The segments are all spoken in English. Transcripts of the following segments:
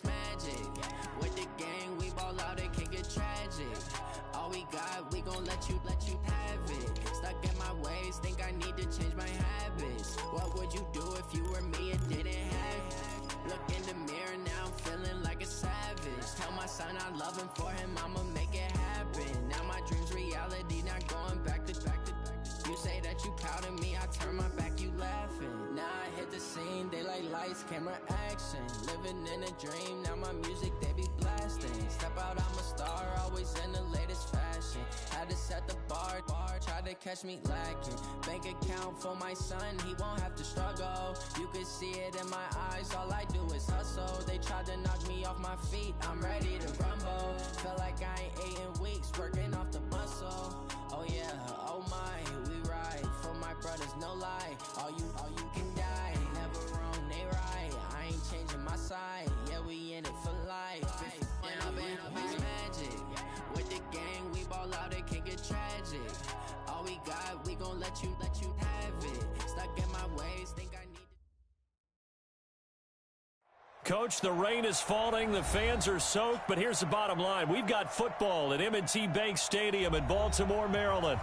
magic. With the gang, we ball out, it can get tragic. All we got, we gon' let you have it. Stuck in my ways, think I need to change my habits. What would you do if you were me and didn't have it? Look in the mirror, now I'm feeling like a savage. Tell my son I love him, for him I'ma make it happen. Now my dream's reality, not going back to. You say that you proud of me, I turn my back, you laughing. Now I hit the scene, daylight lights, camera action. Living in a dream, now my music, they be blasting. Step out, I'm a star, always in the latest fashion. Had to set the bar, try to catch me lacking. Bank account for my son, he won't have to struggle. You can see it in my eyes, all I do is hustle. They tried to knock me off my feet, I'm ready to rumble. Feel like I ain't ate in weeks, working off the muscle. Oh yeah, oh my, we ride for my brothers, no lie. All you can die, never wrong, they right. I ain't changing my side, yeah, we in it for life. It's magic. With the gang, we ball out, it can get tragic. All we got, we gon' let you have it. Stuck in my ways, think I need. Coach, the rain is falling, the fans are soaked, but here's the bottom line. We've got football at M&T Bank Stadium in Baltimore, Maryland.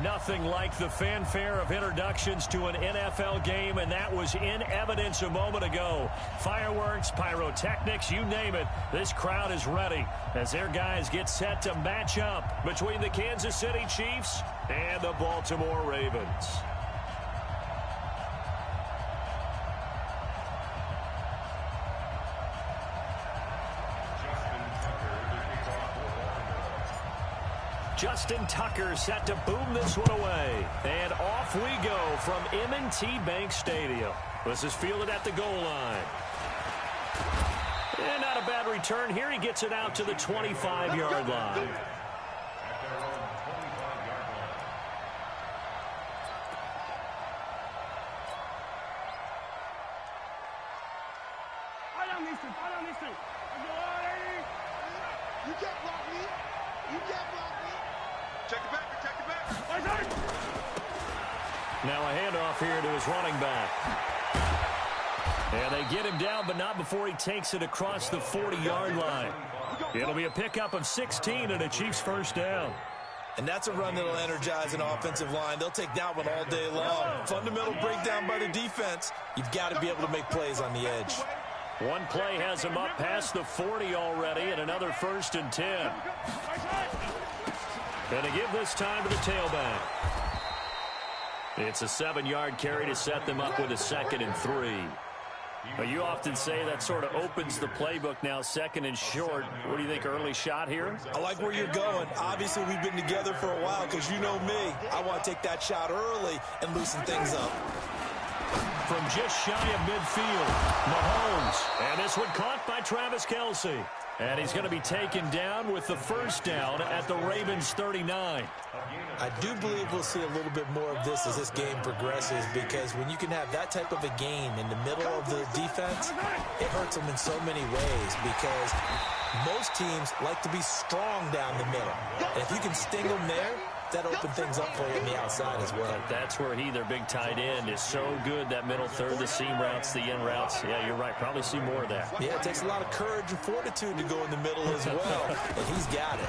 Nothing like the fanfare of introductions to an NFL game, and that was in evidence a moment ago. Fireworks, pyrotechnics, you name it. This crowd is ready as their guys get set to match up between the Kansas City Chiefs and the Baltimore Ravens. Justin Tucker set to boom this one away. And off we go from M&T Bank Stadium. This is fielded at the goal line. And not a bad return here. He gets it out to the 25-yard line. You can't block me. You can't block me. Check it back. Now a handoff here to his running back. And they get him down, but not before he takes it across the 40-yard line. It'll be a pickup of 16 and a Chiefs first down. And that's a run that'll energize an offensive line. They'll take that one all day long. Fundamental breakdown by the defense. You've got to be able to make plays on the edge. One play has him up past the 40 already, and another 1st and 10. And to give this time to the tailback. It's a 7-yard carry to set them up with a 2nd and 3. But you often say that sort of opens the playbook now, 2nd and short. What do you think, early shot here? I like where you're going. Obviously, we've been together for a while because you know me. I want to take that shot early and loosen things up. From just shy of midfield, Mahomes. And this one caught by Travis Kelce. And he's going to be taken down with the first down at the Ravens 39. I do believe we'll see a little bit more of this as this game progresses, because when you can have that type of a gain in the middle of the defense, it hurts them in so many ways, because most teams like to be strong down the middle. And if you can sting them there, that opens things up for you on the outside as well. That's where their big tight end, is so good, that middle third, the seam routes, the in routes. Yeah, you're right. Probably see more of that. Yeah, it takes a lot of courage and fortitude to go in the middle as well, and he's got it.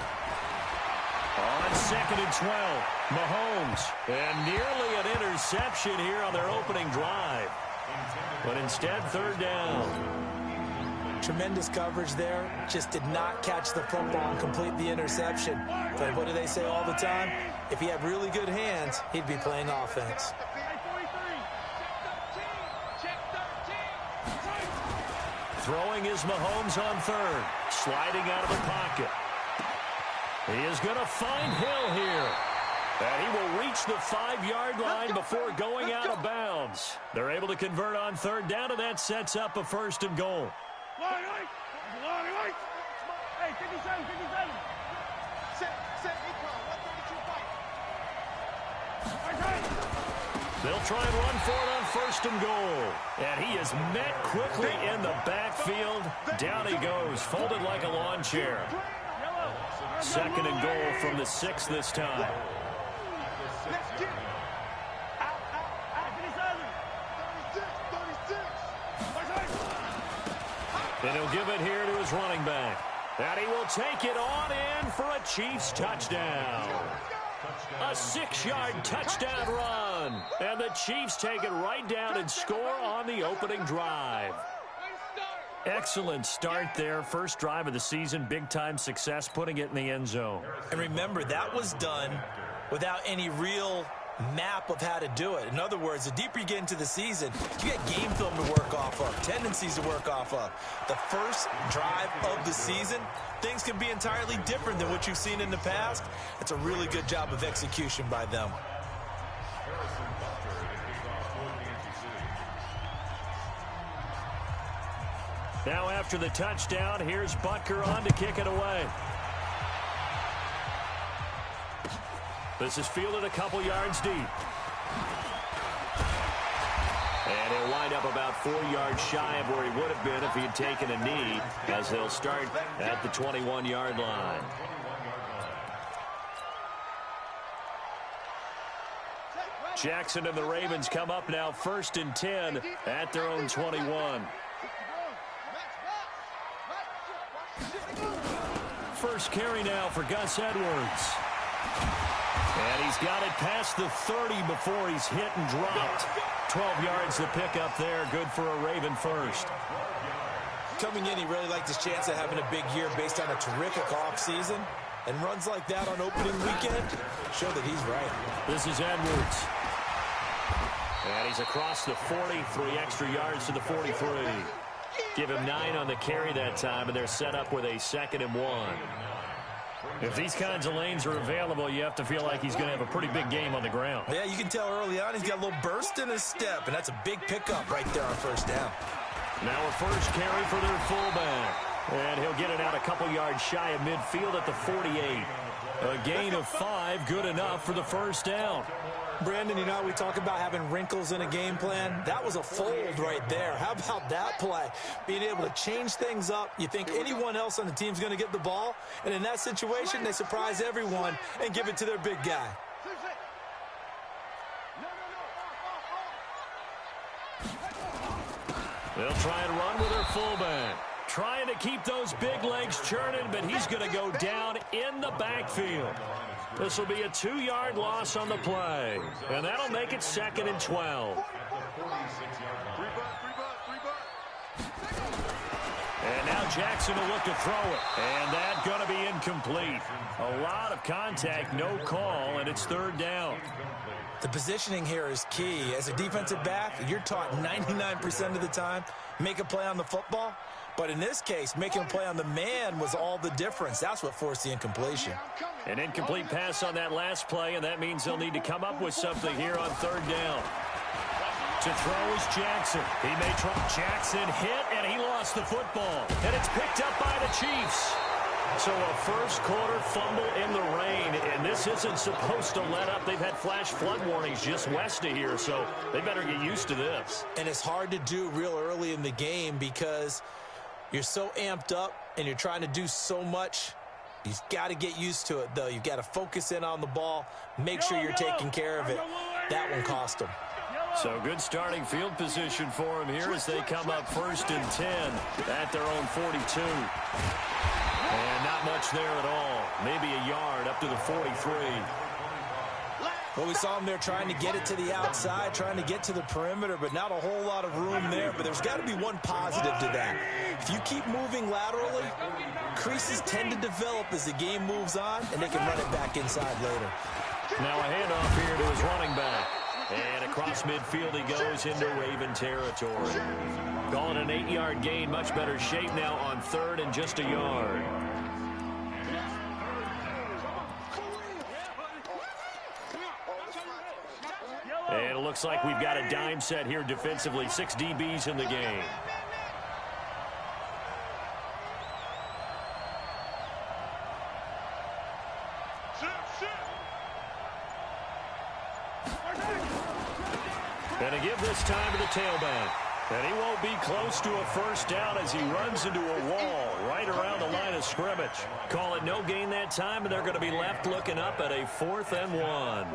On 2nd and 12, Mahomes. And nearly an interception here on their opening drive. But instead, 3rd down. Tremendous coverage there. Just did not catch the football and complete the interception. But what do they say all the time? If he had really good hands, he'd be playing offense. Throwing is Mahomes on 3rd. Sliding out of the pocket. He is going to find Hill here. And he will reach the 5-yard line before going out of bounds. They're able to convert on 3rd down, and that sets up a 1st and goal. Hey, 57. Set, equal, 132 fight. They'll try and run for it on 1st and goal. And he is met quickly in the backfield. Down he goes, folded like a lawn chair. 2nd and goal from the 6 this time. And he'll give it here to his running back. And he will take it on in for a Chiefs touchdown. A 6-yard touchdown run. And the Chiefs take it right down and score on the opening drive. Excellent start there. First drive of the season. Big-time success putting it in the end zone. And remember, that was done without any real map of how to do it. In other words, the deeper you get into the season, you get game film to work off of, tendencies to work off of. The first drive of the season, things can be entirely different than what you've seen in the past. It's a really good job of execution by them. Now after the touchdown, here's Butker on to kick it away. This is fielded a couple yards deep. And he'll wind up about 4 yards shy of where he would have been if he had taken a knee, as they'll start at the 21-yard line. Jackson and the Ravens come up now 1st and 10 at their own 21. First carry now for Gus Edwards. And he's got it past the 30 before he's hit and dropped. 12 yards to pick up there. Good for a Raven first. Coming in, he really liked his chance of having a big year based on a terrific offseason. And runs like that on opening weekend show that he's right. This is Edwards. And he's across the 40, 3 extra yards to the 43. Give him 9 on the carry that time, and they're set up with a 2nd and 1. If these kinds of lanes are available, you have to feel like he's going to have a pretty big game on the ground. Yeah, you can tell early on he's got a little burst in his step, and that's a big pickup right there on first down. Now a first carry for their fullback. And he'll get it out a couple yards shy of midfield at the 48. A gain of 5, good enough for the first down. Brandon, you know, we talk about having wrinkles in a game plan. That was a fold right there. How about that play? Being able to change things up. You think anyone else on the team's going to get the ball, and in that situation, they surprise everyone and give it to their big guy. They'll try and run with their fullback. Trying to keep those big legs churning, but he's going to go down in the backfield. This will be a 2-yard loss on the play, and that'll make it 2nd and 12. And now Jackson will look to throw it, and that's going to be incomplete. A lot of contact, no call, and it's 3rd down. The positioning here is key. As a defensive back, you're taught 99% of the time, make a play on the football. But in this case, making a play on the man was all the difference. That's what forced the incompletion. An incomplete pass on that last play, and that means they'll need to come up with something here on 3rd down. To throw is Jackson. He may try. Jackson hit, and he lost the football. And it's picked up by the Chiefs. So a first quarter fumble in the rain, and this isn't supposed to let up. They've had flash flood warnings just west of here, so they better get used to this. And it's hard to do real early in the game because you're so amped up and you're trying to do so much. You've got to get used to it, though. You've got to focus in on the ball, make sure you're taking care of it. That one cost them. So good starting field position for him here as they come up 1st and 10 at their own 42. And not much there at all. Maybe a yard up to the 43. Well, we saw him there trying to get it to the outside, trying to get to the perimeter, but not a whole lot of room there. But there's got to be one positive to that. If you keep moving laterally, creases tend to develop as the game moves on, and they can run it back inside later. Now a handoff here to his running back. And across midfield he goes into Raven territory. Calling an 8-yard gain, much better shape now on 3rd and just a yard. And it looks like we've got a dime set here defensively. 6 DBs in the game. And a give this time to the tailback. And he won't be close to a first down as he runs into a wall right around the line of scrimmage. Call it no gain that time, and they're going to be left looking up at a 4th and 1.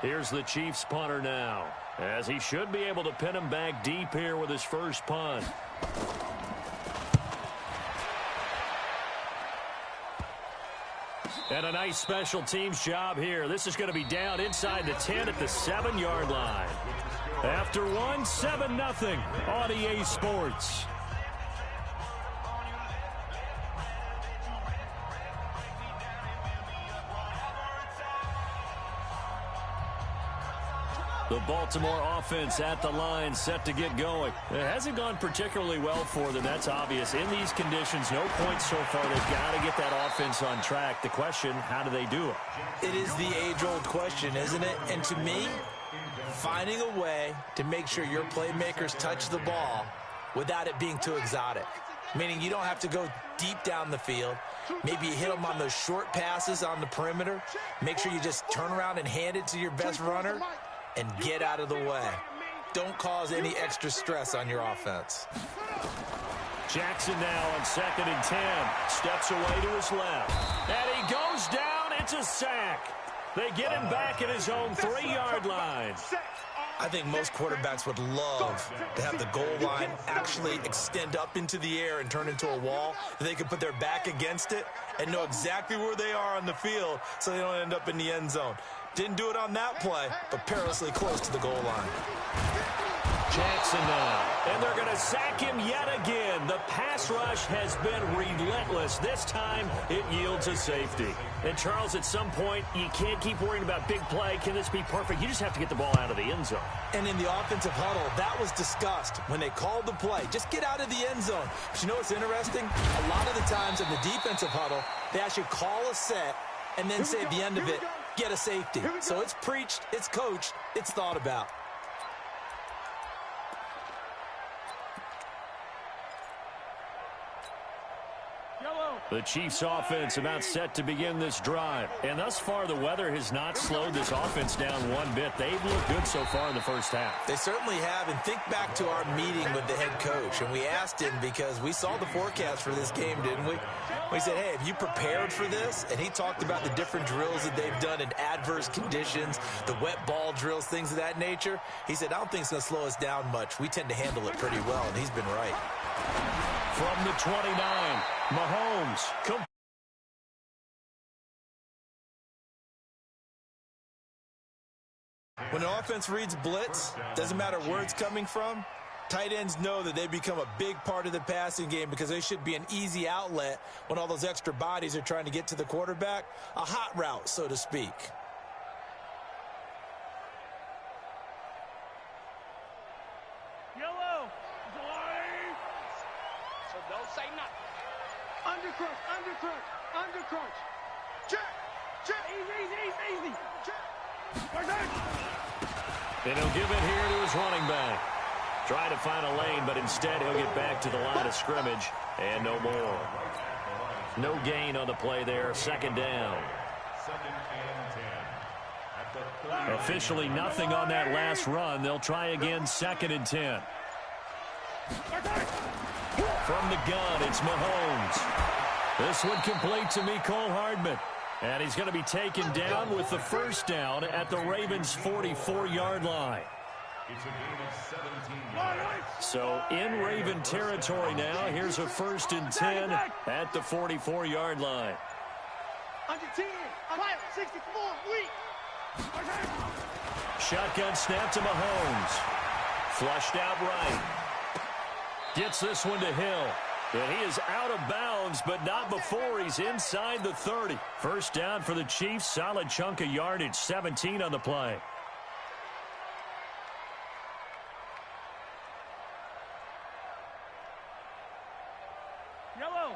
Here's the Chiefs punter now, as he should be able to pin him back deep here with his first punt. And a nice special teams job here. This is going to be down inside the 10 at the 7-yard line. After one, 7-0 on EA Sports. The Baltimore offense at the line, set to get going. It hasn't gone particularly well for them, that's obvious. In these conditions, no points so far. They've got to get that offense on track. The question, how do they do it? It is the age-old question, isn't it? And to me, finding a way to make sure your playmakers touch the ball without it being too exotic. Meaning you don't have to go deep down the field. Maybe you hit them on those short passes on the perimeter. Make sure you just turn around and hand it to your best runner and get out of the way. Don't cause any extra stress on your offense. Jackson now on 2nd and 10. Steps away to his left. And he goes down. It's a sack. They get him back at his own 3-yard line. I think most quarterbacks would love to have the goal line actually extend up into the air and turn into a wall. They can put their back against it and know exactly where they are on the field so they don't end up in the end zone. Didn't do it on that play, but perilously close to the goal line. Jackson now, and they're going to sack him yet again. The pass rush has been relentless. This time, it yields a safety. And, Charles, at some point, you can't keep worrying about big play. Can this be perfect? You just have to get the ball out of the end zone. And in the offensive huddle, that was discussed when they called the play. Just get out of the end zone. But you know what's interesting? A lot of the times in the defensive huddle, they actually call a set and then say at the end of it, get a safety. So it's preached, it's coached, it's thought about. The Chiefs offense about set to begin this drive. And thus far, the weather has not slowed this offense down one bit. They've looked good so far in the first half. They certainly have. And think back to our meeting with the head coach. And we asked him because we saw the forecast for this game, didn't we? We said, hey, have you prepared for this? And he talked about the different drills that they've done in adverse conditions, the wet ball drills, things of that nature. He said, I don't think it's going to slow us down much. We tend to handle it pretty well, and he's been right. From the 29, Mahomes. When an offense reads blitz, doesn't matter where it's coming from, tight ends know that they become a big part of the passing game because they should be an easy outlet when all those extra bodies are trying to get to the quarterback. A hot route, so to speak. Yellow. So don't say nothing. Undercrunch, undercrunch, undercrunch. Check, check. Easy. Check. And he'll give it here to his running back. Try to find a lane, but instead he'll get back to the line of scrimmage. And no more. No gain on the play there. 2nd down. Officially nothing on that last run. They'll try again 2nd and 10. From the gun, it's Mahomes. This one complete to Mecole Hardman. And he's going to be taken down with the first down at the Ravens' 44-yard line. So in Raven territory now. Here's a 1st and 10 at the 44-yard line. Under 10. 64. Weak. Shotgun snap to Mahomes. Flushed out right. Gets this one to Hill. And he is out of bounds, but not before he's inside the 30. First down for the Chiefs. Solid chunk of yardage. 17 on the play. Yellow.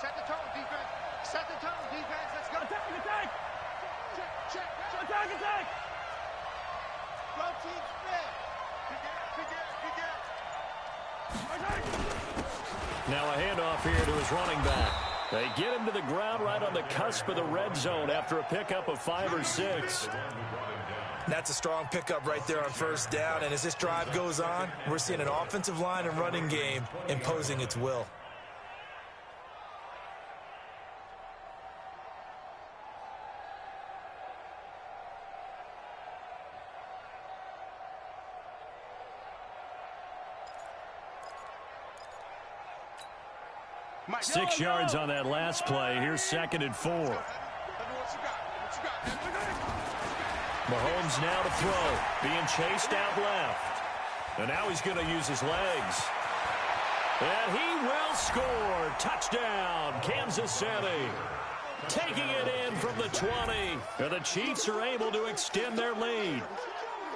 Set the tone, defense. Set the tone, defense. Let's go. Attack. Check. Attack. Go team spin. Begin. Now a handoff here to his running back. They get him to the ground right on the cusp of the red zone after a pickup of 5 or 6. That's a strong pickup right there on first down. And as this drive goes on, we're seeing an offensive line and running game imposing its will. 6 yards on that last play. Here's 2nd and 4. Mahomes now to throw. Being chased out left. And now he's going to use his legs. And he will score. Touchdown, Kansas City. Taking it in from the 20. And the Chiefs are able to extend their lead.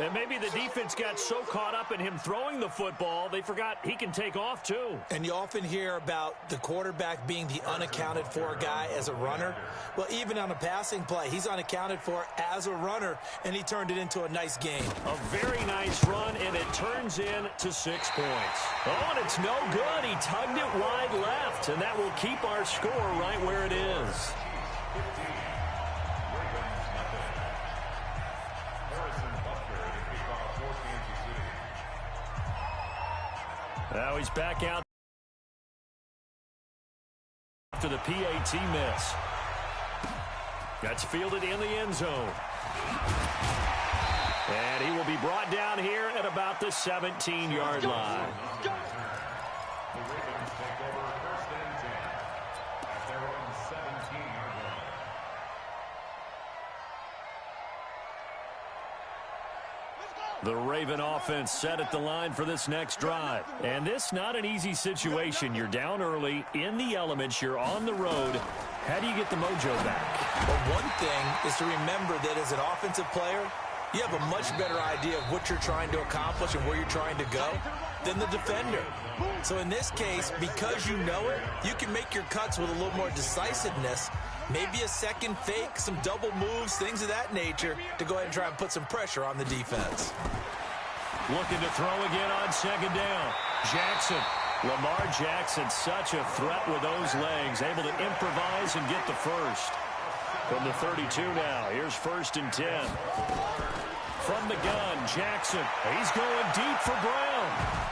And maybe the defense got so caught up in him throwing the football, they forgot he can take off too. And you often hear about the quarterback being the unaccounted for guy as a runner. Well, even on a passing play, he's unaccounted for as a runner, and he turned it into a nice game. A very nice run, and it turns into 6 points. Oh, and it's no good. He tugged it wide left, and that will keep our score right where it is. Now he's back out after the PAT miss. That's fielded in the end zone. And he will be brought down here at about the 17-yard line. The Ravens take over 1st and 10 at their own 17-yard line. The Raven offense set at the line for this next drive. And this not an easy situation. You're down early, in the elements, you're on the road. How do you get the mojo back? Well, one thing is to remember that as an offensive player, you have a much better idea of what you're trying to accomplish and where you're trying to go than the defender. So in this case, because you know it, you can make your cuts with a little more decisiveness. Maybe a second fake, some double moves, things of that nature to go ahead and try and put some pressure on the defense. Looking to throw again on 2nd down. Jackson. Lamar Jackson, such a threat with those legs, able to improvise and get the first. From the 32 now, here's 1st and 10. From the gun, Jackson. He's going deep for Brown.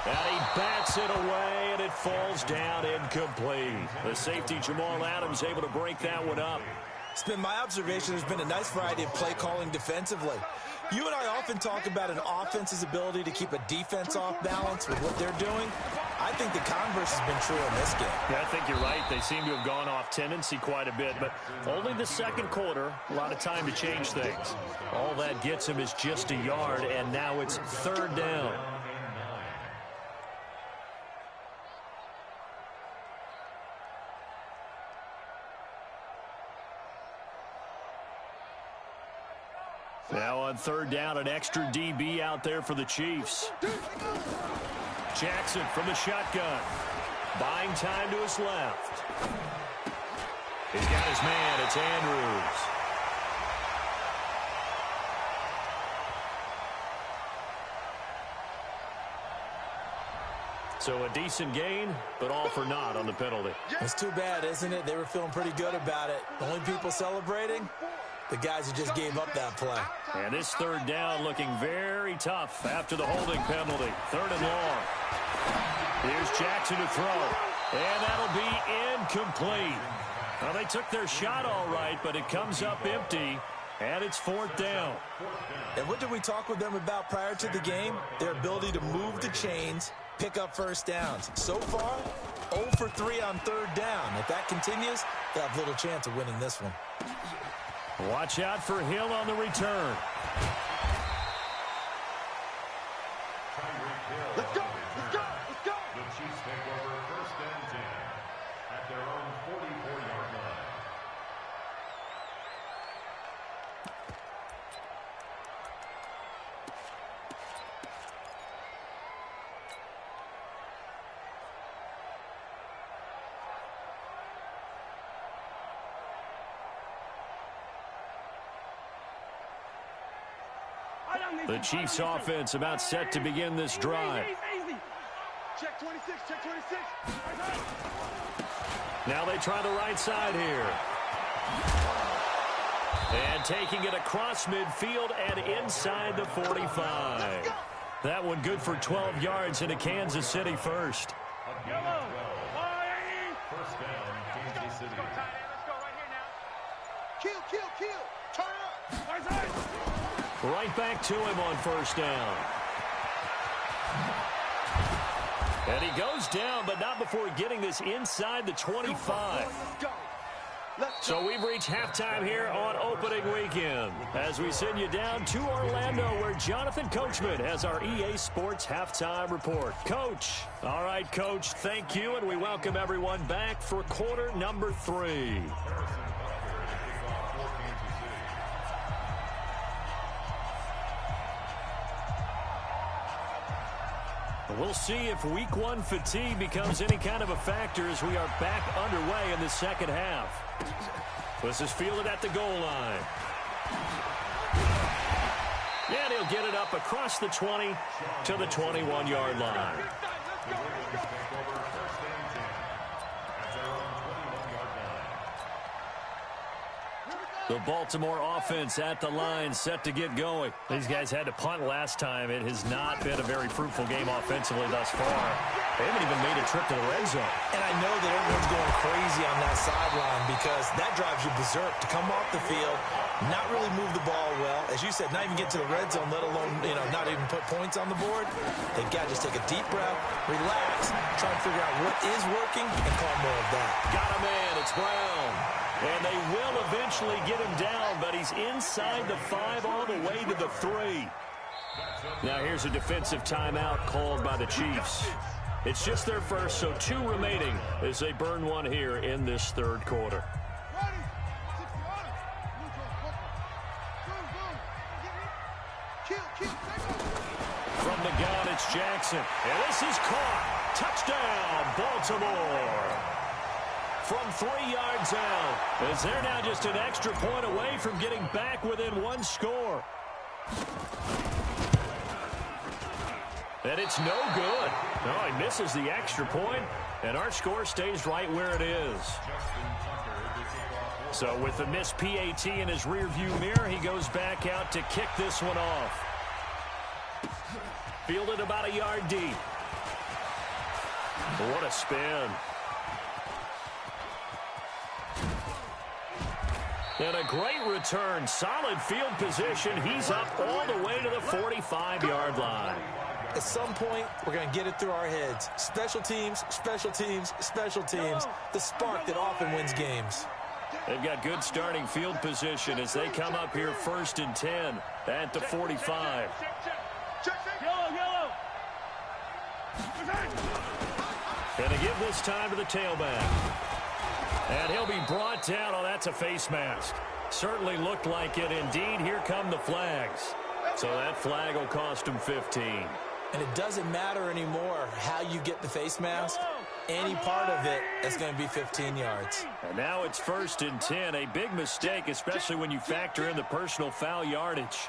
And he bats it away, and it falls down incomplete. The safety, Jamal Adams, able to break that one up. It's been my observation there's been a nice variety of play calling defensively. You and I often talk about an offense's ability to keep a defense off balance with what they're doing. I think the converse has been true in this game. Yeah, I think you're right. They seem to have gone off tendency quite a bit, but only the 2nd quarter, a lot of time to change things. All that gets him is just a yard, and now it's 3rd down. Now on 3rd down, an extra DB out there for the Chiefs. Jackson from the shotgun. Buying time to his left. He's got his man. It's Andrews. So a decent gain, but all for naught on the penalty. It's too bad, isn't it? They were feeling pretty good about it. The only people celebrating, the guys who just gave up that play. And this 3rd down looking very tough after the holding penalty. 3rd and long. Here's Jackson to throw. And that'll be incomplete. Well, they took their shot all right, but it comes up empty. And it's 4th down. And what did we talk with them about prior to the game? Their ability to move the chains, pick up 1st downs. So far, 0 for 3 on 3rd down. If that continues, they'll have little chance of winning this one. Watch out for Hill on the return. Let's go! Let's go! Let's go! The Chiefs take over 1st and 10 at their own 44-yard line. The Chiefs offense about set to begin this drive. Check 26, check 26. Now they try the right side here. And taking it across midfield and inside the 45. That one good for 12 yards into Kansas City first. A gain of 12. 1st down, Kansas City. Let's go right here now. Kill. Turn up. Right back to him on 1st down. And he goes down, but not before getting this inside the 25. So we've reached halftime here on opening weekend as we send you down to Orlando where Jonathan Coachman has our EA Sports halftime report. Coach. All right, Coach, thank you, and we welcome everyone back for quarter number 3. We'll see if week 1 fatigue becomes any kind of a factor as we are back underway in the second half. This is fielded at the goal line. And he'll get it up across the 20 to the 21-yard line. The Baltimore offense at the line, set to get going. These guys had to punt last time. It has not been a very fruitful game offensively thus far. They haven't even made a trip to the red zone. And I know that everyone's going crazy on that sideline because that drives you berserk to come off the field, not really move the ball well. As you said, not even get to the red zone, let alone, not even put points on the board. They've got to just take a deep breath, relax, try and figure out what is working, and call more of that. Got a man. It's Brown. And they will eventually get him down, but he's inside the 5 all the way to the 3. Now here's a defensive timeout called by the Chiefs. It's just their first, so 2 remaining as they burn one here in this third quarter. From the gun, it's Jackson. And this is caught. Touchdown, Baltimore. From 3 yards out, as they're now just an extra point away from getting back within 1 score. And it's no good. No, he misses the extra point, and our score stays right where it is. So with the missed PAT in his rearview mirror, he goes back out to kick this one off. Fielded about a yard deep. What a spin. And a great return. Solid field position. He's up all the way to the 45-yard line. At some point, we're going to get it through our heads. Special teams, special teams, special teams. The spark that often wins games. They've got good starting field position as they come up here 1st and 10 at the 45. Going to give this time to the tailback. And he'll be brought down. Oh, that's a face mask. Certainly looked like it. Indeed, here come the flags. So that flag will cost him 15. And it doesn't matter anymore how you get the face mask. Any part of it is going to be 15 yards. And now it's 1st and 10. A big mistake, especially when you factor in the personal foul yardage.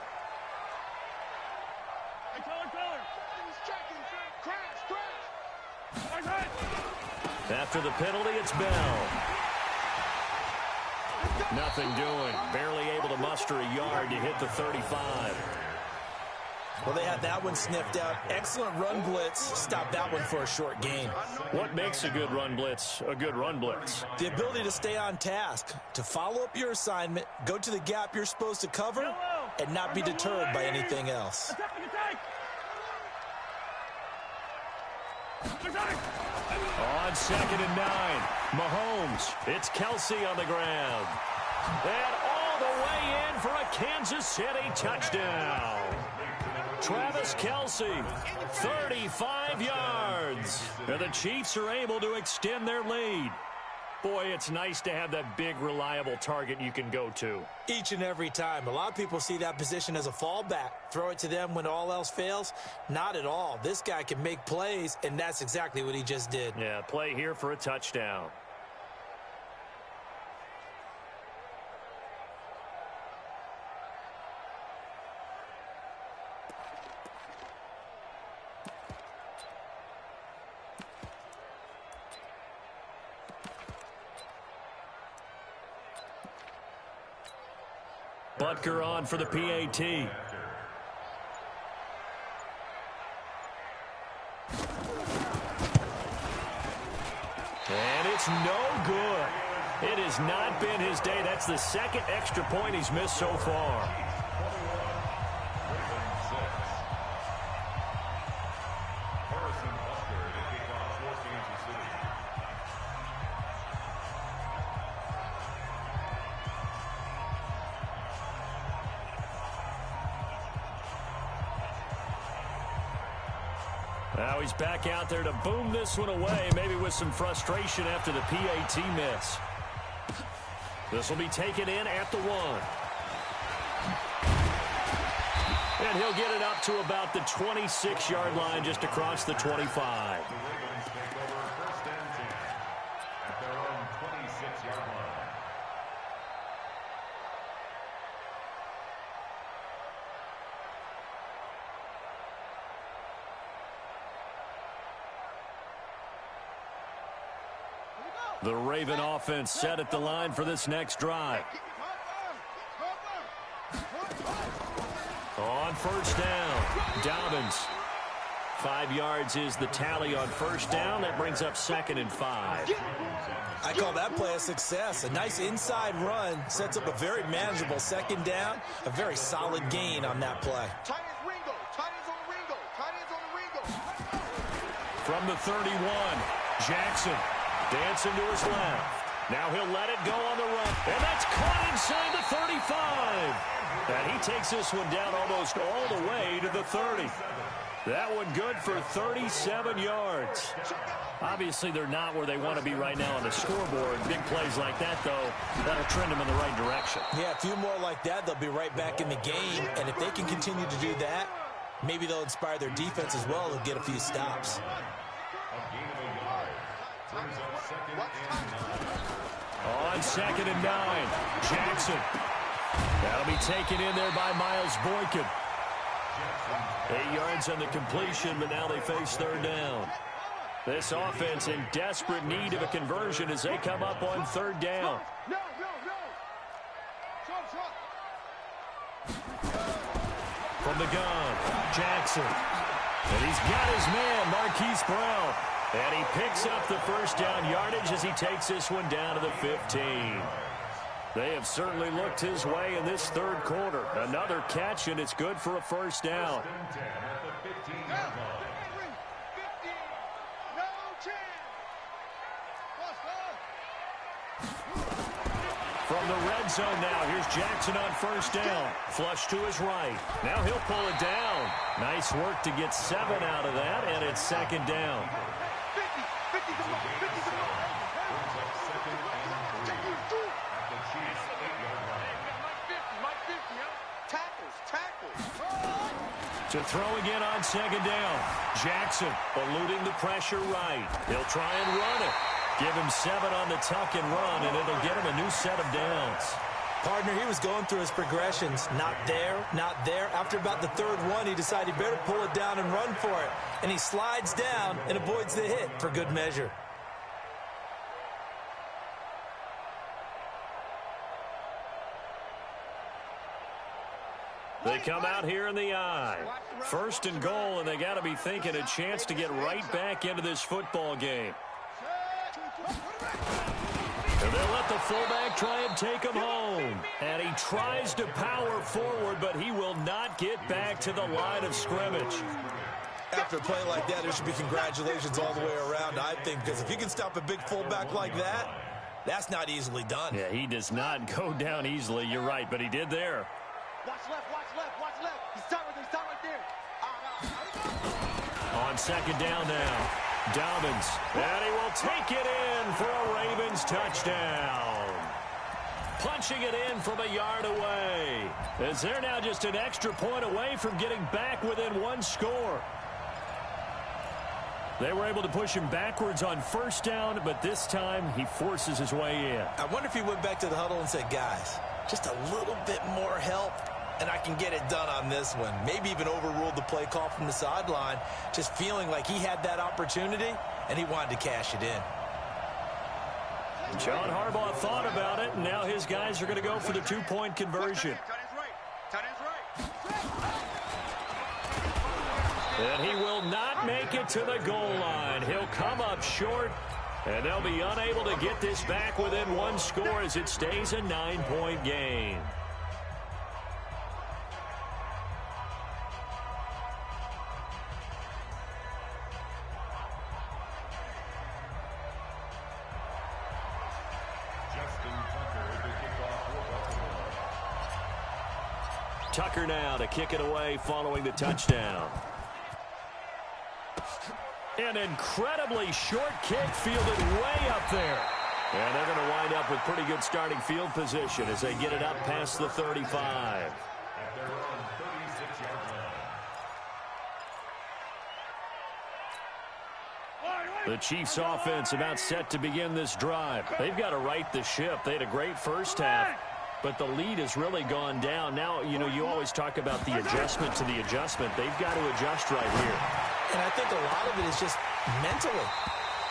After the penalty, it's Bell. Nothing doing. Barely able to muster a yard to hit the 35. Well, they had that one sniffed out. Excellent run blitz. Stopped that one for a short gain. What makes a good run blitz a good run blitz? The ability to stay on task, to follow up your assignment, go to the gap you're supposed to cover, and not be deterred by anything else. On 2nd and 9, Mahomes. It's Kelsey on the ground. And all the way in for a Kansas City touchdown. Travis Kelsey, 35 yards. And the Chiefs are able to extend their lead. Boy, it's nice to have that big, reliable target you can go to. Each and every time. A lot of people see that position as a fallback. Throw it to them when all else fails. Not at all. This guy can make plays, and that's exactly what he just did. Yeah, play here for a touchdown. Butker on for the PAT. And it's no good. It has not been his day. That's the 2nd extra point he's missed so far. Now he's back out there to boom this one away, maybe with some frustration after the PAT miss. This will be taken in at the 1. And he'll get it up to about the 26-yard line, just across the 25. The Ravens take over 1st and 10 at their own 26-yard line. The Raven offense set at the line for this next drive. On 1st down, Dobbins. 5 yards is the tally on 1st down. That brings up 2nd and 5. I call that play a success. A nice inside run sets up a very manageable 2nd down. A very solid gain on that play. Tight ends Ringo. Tight ends on Ringo. Tight ends on the Ringo. From the 31, Jackson dancing to his left. Now he'll let it go on the run. And that's caught inside the 35. And he takes this one down almost all the way to the 30. That one good for 37 yards. Obviously, they're not where they want to be right now on the scoreboard. Big plays like that, though, that'll trend them in the right direction. Yeah, a few more like that, they'll be right back in the game. And if they can continue to do that, maybe they'll inspire their defense as well. They'll get a few stops. On 2nd and 9, Jackson. That'll be taken in there by Miles Boykin. 8 yards on the completion, but now they face 3rd down. This offense in desperate need of a conversion as they come up on 3rd down. From the gun, Jackson. And he's got his man, Marquise Brown. And he picks up the 1st down yardage as he takes this one down to the 15. They have certainly looked his way in this 3rd quarter. Another catch, and it's good for a 1st down. From the red zone now, here's Jackson on 1st down. Flush to his right. Now he'll pull it down. Nice work to get 7 out of that, and it's 2nd down. To throw again on 2nd down. Jackson eluding the pressure right. He'll try and run it. Give him 7 on the tuck and run, and it'll get him a new set of downs. Partner, he was going through his progressions. Not there, not there. After about the 3rd one, he decided he better pull it down and run for it. And he slides down and avoids the hit for good measure. They come out here in the eye. 1st and goal, and they got to be thinking a chance to get right back into this football game. And they'll let the fullback try and take him home. And he tries to power forward, but he will not get back to the line of scrimmage. After a play like that, there should be congratulations all the way around, I think, because if you can stop a big fullback like that, that's not easily done. Yeah, he does not go down easily. You're right, but he did there. Watch left, watch left, watch left. He's done right there. On 2nd down now, Dobbins. And he will take it in for a Ravens touchdown. Punching it in from a yard away. As they're now just an extra point away from getting back within 1 score. They were able to push him backwards on 1st down, but this time he forces his way in. I wonder if he went back to the huddle and said, guys, just a little bit more help, and I can get it done on this one. Maybe even overruled the play call from the sideline, just feeling like he had that opportunity, and he wanted to cash it in. John Harbaugh thought about it, and now his guys are going to go for the 2-point conversion. And he will not make it to the goal line. He'll come up short, and they'll be unable to get this back within 1 score as it stays a 9-point game. Tucker now to kick it away following the touchdown. An incredibly short kick fielded way up there. And they're going to wind up with pretty good starting field position as they get it up past the 35. At their own 36-yard line. The Chiefs offense about set to begin this drive. They've got to right the ship. They had a great first half, but the lead has really gone down. Now, you know, you always talk about the adjustment to the adjustment. They've got to adjust right here. And I think a lot of it is just mentally.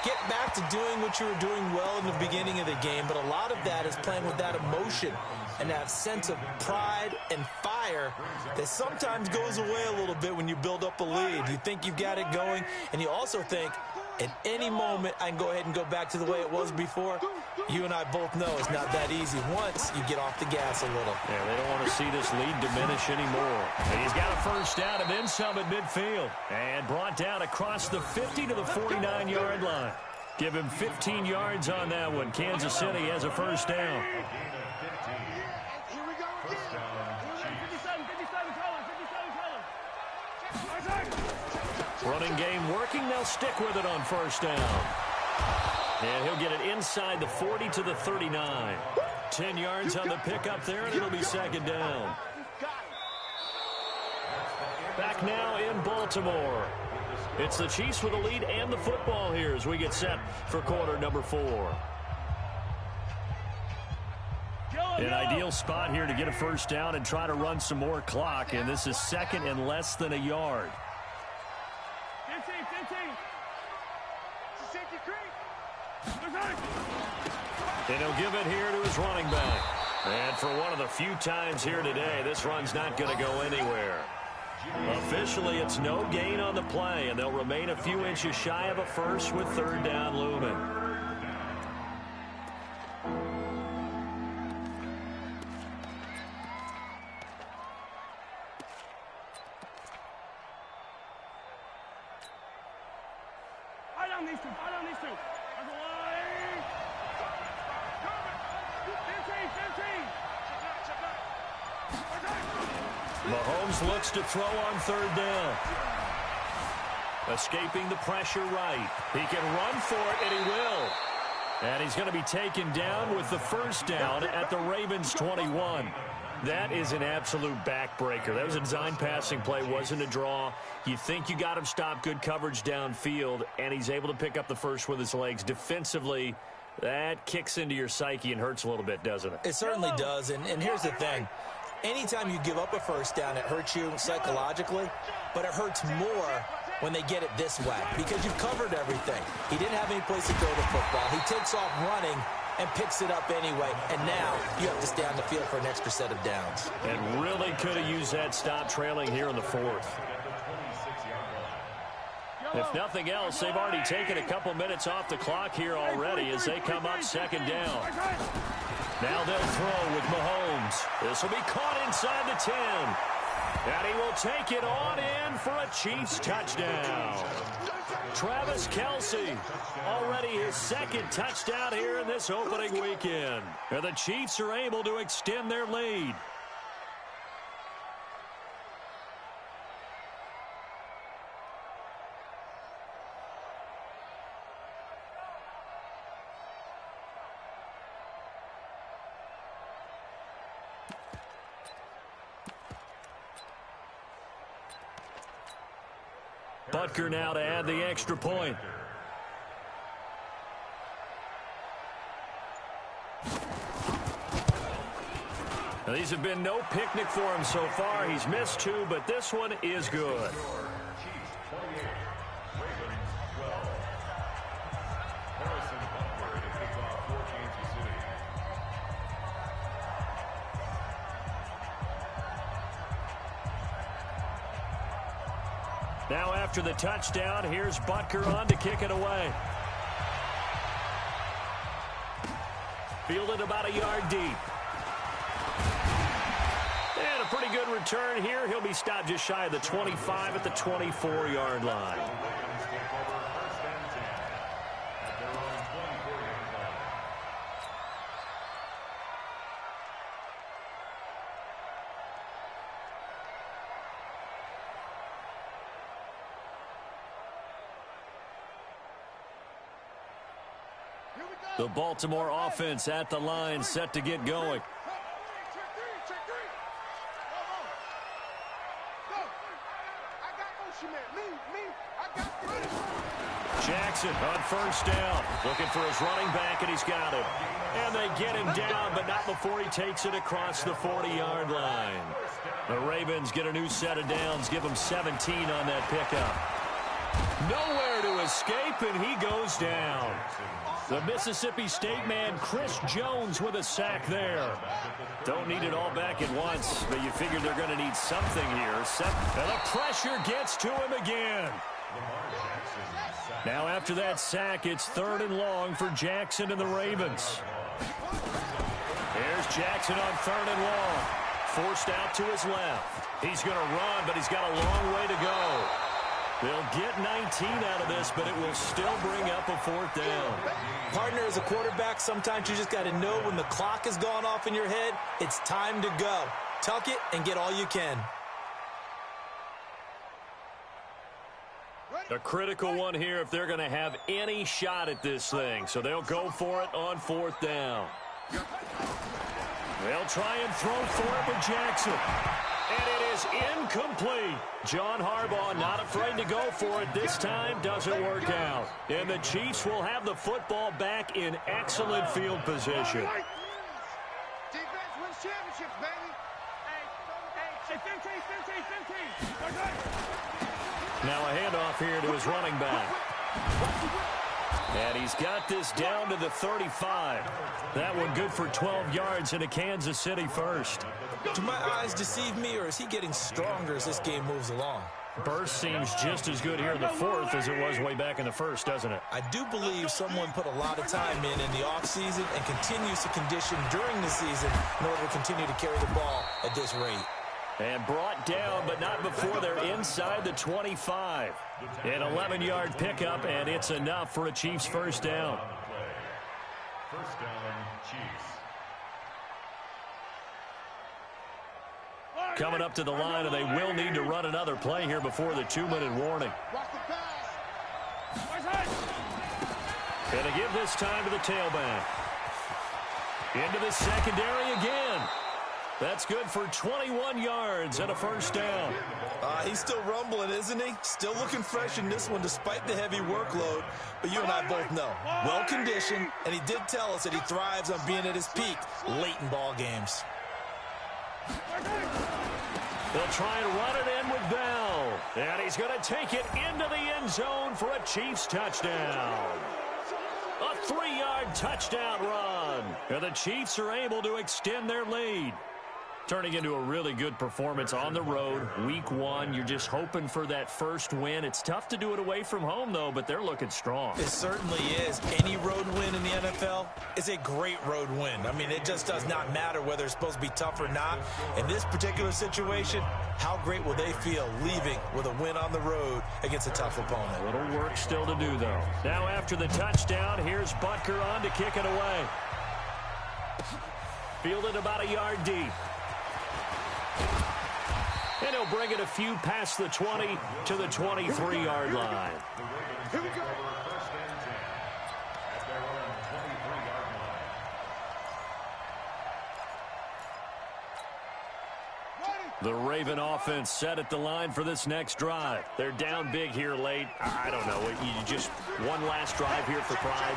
Get back to doing what you were doing well in the beginning of the game, but a lot of that is playing with that emotion and that sense of pride and fire that sometimes goes away a little bit when you build up a lead. You think you've got it going, and you also think, at any moment, I can go ahead and go back to the way it was before. You and I both know it's not that easy once you get off the gas a little. Yeah, they don't want to see this lead diminish anymore. And he's got a first down and then some at midfield. And brought down across the 50 to the 49-yard line. Give him 15 yards on that one. Kansas City has a first down. Here we go again. 57, Running game working. They'll stick with it on first down. And he'll get it inside the 40 to the 39. 10 yards on the pickup there, and it'll be second down. Back now in Baltimore. It's the Chiefs with the lead and the football here as we get set for quarter number 4. An ideal spot here to get a first down and try to run some more clock, and this is second and less than a yard. 15. Safety creep. And he'll give it here to his running back. And for one of the few times here today, this run's not going to go anywhere. Officially, it's no gain on the play, and they'll remain a few inches shy of a first with third down looming. I don't need to. That's a line. 15. Mahomes looks to throw on third down. Escaping the pressure right. He can run for it, and he will. And he's going to be taken down with the first down at the Ravens 21. That is an absolute backbreaker. That was a design passing play, wasn't a draw. You think you got him stopped, good coverage downfield, and he's able to pick up the first with his legs. Defensively, that kicks into your psyche and hurts a little bit, doesn't it? It certainly does, and here's the thing. Anytime you give up a first down, it hurts you psychologically, but it hurts more when they get it this way because you've covered everything. He didn't have any place to throw the football. He takes off running and picks it up anyway, and now you have to stay on the field for an extra set of downs. And really could have used that stop trailing here in the fourth. If nothing else, they've already taken a couple minutes off the clock here already as they come up second down. Now they'll throw with Mahomes. This will be caught inside the 10. And he will take it on in for a Chiefs touchdown. Travis Kelce, already his second touchdown here in this opening weekend. And the Chiefs are able to extend their lead. Butker now to add the extra point. Now, these have been no picnic for him so far. He's missed two, but this one is good. Now after the touchdown, here's Butker on to kick it away. Fielded about a yard deep. And a pretty good return here. He'll be stopped just shy of the 25 at the 24-yard line. The Baltimore offense at the line, set to get going. Jackson on first down, looking for his running back, and he's got him. And they get him down, but not before he takes it across the 40-yard line. The Ravens get a new set of downs, give him 17 on that pickup. Nowhere to escape, and he goes down. The Mississippi State man, Chris Jones, with a sack there. Don't need it all back at once, but you figure they're going to need something here. And the pressure gets to him again. Now after that sack, it's 3rd and long for Jackson and the Ravens. Here's Jackson on 3rd and long. Forced out to his left. He's going to run, but he's got a long way to go. They'll get 19 out of this, but it will still bring up a 4th down. Partner, as a quarterback, sometimes you just got to know when the clock has gone off in your head, it's time to go. Tuck it and get all you can. A critical one here if they're going to have any shot at this thing. So they'll go for it on 4th down. They'll try and throw for it with Jackson. And it is incomplete. John Harbaugh not afraid to go for it. This time doesn't work out. And the Chiefs will have the football back in excellent field position. Defense wins championships, baby. Hey, 15. Now a handoff here to his running back. And he's got this down to the 35. That one good for 12 yards in a Kansas City first. Do my eyes deceive me, or is he getting stronger as this game moves along? Burst seems just as good here in the 4th as it was way back in the 1st, doesn't it? I do believe someone put a lot of time in the offseason and continues to condition during the season in order to continue to carry the ball at this rate. And brought down, but not before they're inside the 25. An 11-yard pickup, and it's enough for a Chiefs first down. First down, Chiefs. Coming up to the line, and they will need to run another play here before the 2-minute warning. Going to give this time to the tailback. Into the secondary again. That's good for 21 yards and a first down. He's still rumbling, isn't he? Still looking fresh in this one despite the heavy workload. But you and I both know, well-conditioned, and he did tell us that he thrives on being at his peak late in ball games. They'll try and run it in with Bell. And he's going to take it into the end zone for a Chiefs touchdown. A 3-yard touchdown run. And the Chiefs are able to extend their lead. Turning into a really good performance on the road. Week 1, you're just hoping for that first win. It's tough to do it away from home, though, but they're looking strong. It certainly is. Any road win in the NFL is a great road win. I mean, it just does not matter whether it's supposed to be tough or not. In this particular situation, how great will they feel leaving with a win on the road against a tough opponent? A little work still to do, though. Now after the touchdown, here's Butker on to kick it away. Fielded about a yard deep. And he'll bring it a few past the 20 to the 23-yard line. Here we go. First and 10 at their own 23-yard line. The Raven offense set at the line for this next drive. They're down big here late. I don't know. You just one last drive here for pride.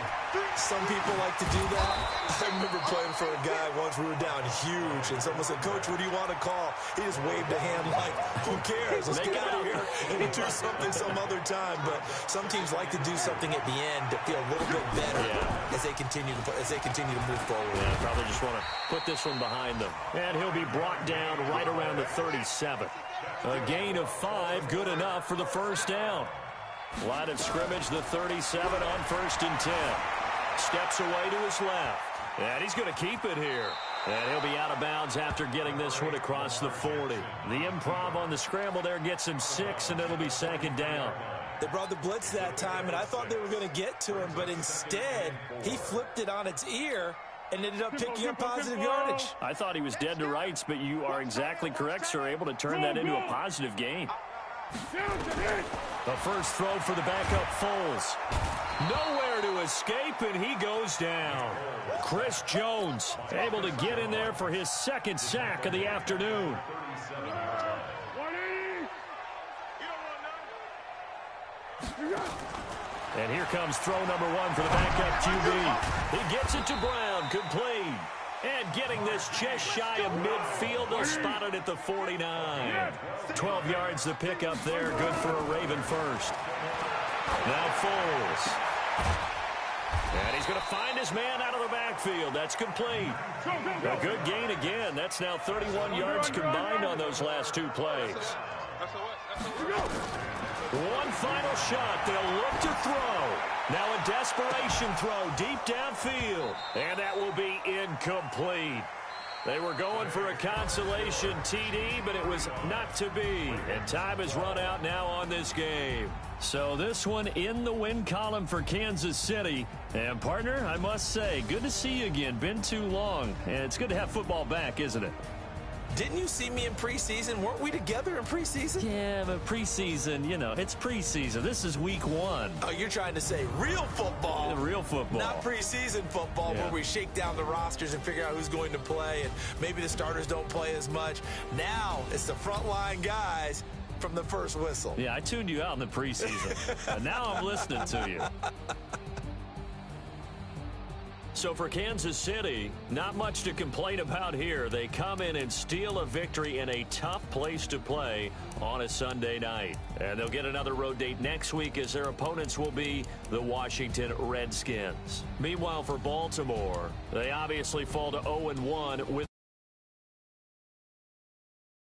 Some people like to do that. I remember playing for a guy once. We were down huge, and someone said, "Coach, what do you want to call?" He just waved a hand like, "Who cares? Let's get out of here and do something some other time." But some teams like to do something at the end to feel a little bit better as they continue to move forward. Yeah, probably just want to put this one behind them. And he'll be brought down right around the 37. A gain of 5, good enough for the first down. Line of scrimmage, the 37 on 1st and 10. Steps away to his left. And he's going to keep it here. And he'll be out of bounds after getting this one across the 40. The improv on the scramble there gets him 6, and it'll be 2nd down. They brought the blitz that time, and I thought they were going to get to him, but instead, he flipped it on its ear and ended up picking up positive yardage. I thought he was dead to rights, but you are exactly correct, sir. Able to turn that into a positive gain. The first throw for the backup Foles. Nowhere to escape, and he goes down. Chris Jones able to get in there for his second sack of the afternoon. And here comes throw number 1 for the backup QB. He gets it to Brown, complete. And getting this just shy of midfield, they'll spot it at the 49. 12 yards to pick up there, good for a Raven first. Now Foles. And he's going to find his man out of the backfield. That's complete. A good gain again. That's now 31 yards combined on those last 2 plays. One final shot. They'll look to throw. Now a desperation throw deep downfield. And that will be incomplete. They were going for a consolation TD, but it was not to be. And time has run out now on this game. So this one in the win column for Kansas City. And partner, I must say, good to see you again. Been too long. And it's good to have football back, isn't it? Didn't you see me in preseason? Weren't we together in preseason? Yeah, but preseason, you know, it's preseason. This is week 1. Oh, you're trying to say real football. The real football. Not preseason football where we shake down the rosters and figure out who's going to play, and maybe the starters don't play as much. Now it's the frontline guys from the first whistle. Yeah, I tuned you out in the preseason. And now I'm listening to you. So for Kansas City, not much to complain about here. They come in and steal a victory in a tough place to play on a Sunday night. And they'll get another road date next week as their opponents will be the Washington Redskins. Meanwhile, for Baltimore, they obviously fall to 0-1 with